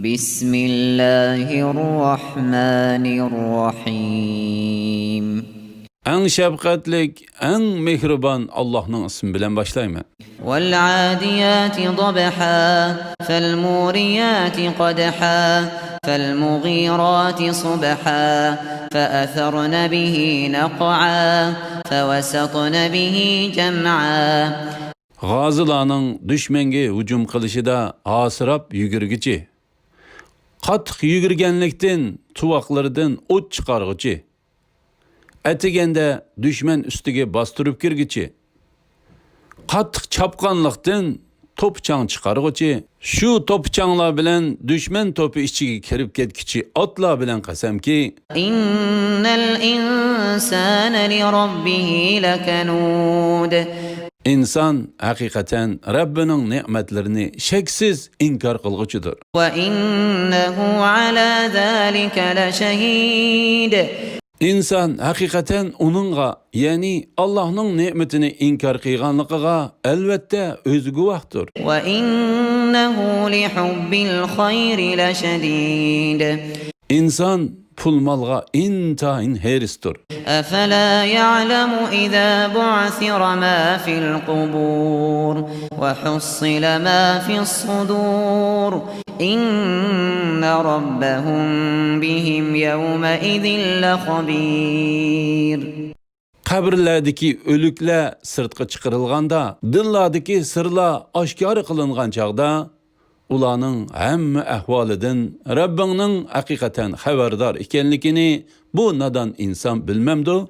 بسم الله الرحمن الرحيم. En şefkatlik, en mehriban Allah'ın ismi bilen başlayma. والعاديات ضبحا فالموريات قدحا فالمغيرات صبحا فأثرن به نقعا فوسطن به جمعا. Gazılanın düşmenge hücum kılışıda asırap yügürgücü. Qatıq yügürgenlikten, tuvaqlardan ot çıkargıcı. Etigende düşmen üstüge bastırıp girgici. Qatıq çapqanlıqdan topçan çıkargıcı. Şu topçanlar bilen düşmen topu içige kirip ketkici atlar bilen qasam ki İnnel insane li rabbihi lekanud. İnsan hakikaten Rabbinin nimetlerini şeksiz inkar kılgıcıdır. وَإِنَّهُ عَلَى ذَٰلِكَ لَشَهِيدٌ. İnsan hakikaten onunla yani Allah'ın nimetini inkar kıyganlıqıga elbette öz guvahtır. وَإِنَّهُ لِحُبِّ الْخَيْرِ لَشَدِيدٌ. İnsan pul malga intayin heristir. أَفَلَا يَعْلَمُ إِذَا بُعْثِرَ مَا فِي الْقُبُورِ وَحُصِّلَ مَا فِي الصُّدُورِ إِنَّ رَبَّهُم بِهِمْ يَوْمَئِذٍ لَخَبِيرٌ. Kabirlerdeki ölükler sırtqa çıkarılganda, dillardaki sırlar aşkarı kılıngan çağda, ulanın hemme ahvalidin Rabbinin hakikaten haberdar ikenlikini bu nadan insan bilmemdu.